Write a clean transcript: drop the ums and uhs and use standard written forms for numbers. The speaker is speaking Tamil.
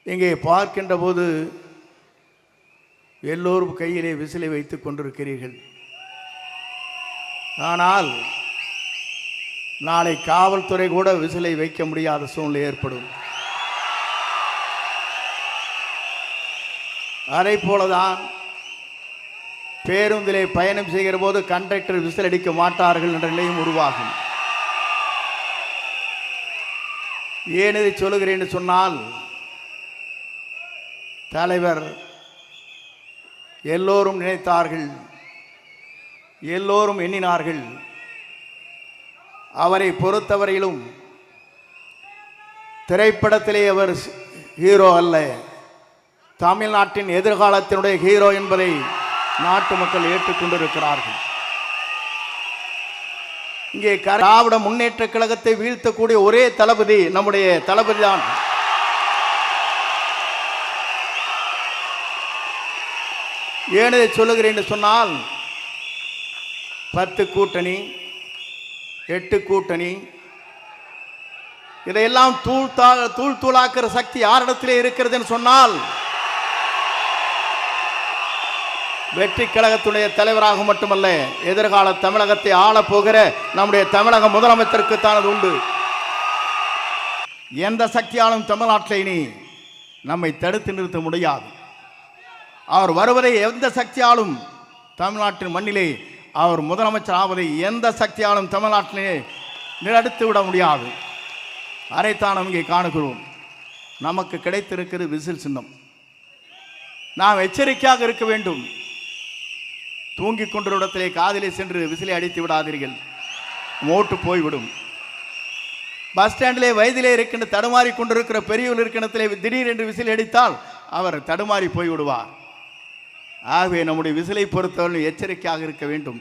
இங்கே பார்க்கின்ற போது எல்லோரும் கையிலே விசிலை வைத்துக் கொண்டிருக்கிறீர்கள். ஆனால் நாளை காவல்துறை கூட விசிலை வைக்க முடியாத சூழ்நிலை ஏற்படும். அதை போலதான் பேருந்திலே பயணம் செய்கிற போது கண்டக்டர் விசில் அடிக்க மாட்டார்கள் என்ற நிலையும் உருவாகும். ஏன் இதை சொல்லுகிறேன் சொன்னால், தலைவர் எல்லோரும் நினைத்தார்கள், எல்லோரும் எண்ணினார்கள், அவரை பொறுத்தவரையிலும் திரைப்படத்திலே அவர் ஹீரோ அல்ல, தமிழ்நாட்டின் எதிர்காலத்தினுடைய ஹீரோ என்பதை நாட்டு மக்கள் ஏற்றுக்கொண்டிருக்கிறார்கள். இங்கே திராவிட முன்னேற்ற கழகத்தை வீழ்த்தக்கூடிய ஒரே தளபதி நம்முடைய தளபதி தான். ஏன் இதை சொல்லுகிறேன் என்று சொன்னால், 10 கூட்டணி 8 கூட்டணி இதையெல்லாம் தூள் தூளாக்குற சக்தி யாரிடத்திலே இருக்கிறது என்று சொன்னால், வெற்றி கழகத்துடைய தலைவராக மட்டுமல்ல, எதிர்கால தமிழகத்தை ஆளப்போகிற நம்முடைய தமிழக முதலமைச்சருக்கு தான் அது உண்டு. எந்த சக்தியாலும் தமிழ்நாட்டில் இனி நம்மை தடுத்து நிறுத்த முடியாது. அவர் வருவதை எந்த சக்தியாலும் தமிழ்நாட்டின் மண்ணிலே அவர் முதலமைச்சர் ஆவதை எந்த சக்தியாலும் தமிழ்நாட்டிலே நிறுத்தி விட முடியாது. அதைத்தான் நாம் இங்கே காணுகிறோம். நமக்கு கிடைத்திருக்கிற விசில் சின்னம். நாம் எச்சரிக்கையாக இருக்க வேண்டும். தூங்கிக் கொண்ட இடத்திலே காதிலே சென்று விசிலை அடித்து விடாதீர்கள், மோட்டு போய்விடும். பஸ் ஸ்டாண்டிலே வயதிலே இருக்கின்ற தடுமாறி கொண்டிருக்கிற பெரியவர் இருக்கின்றத்திலே திடீர் என்று விசில் அடித்தால் அவர் தடுமாறி போய்விடுவார். ஆகவே நம்முடைய விசிலை பொறுத்தவரை எச்சரிக்கையாக இருக்க வேண்டும்.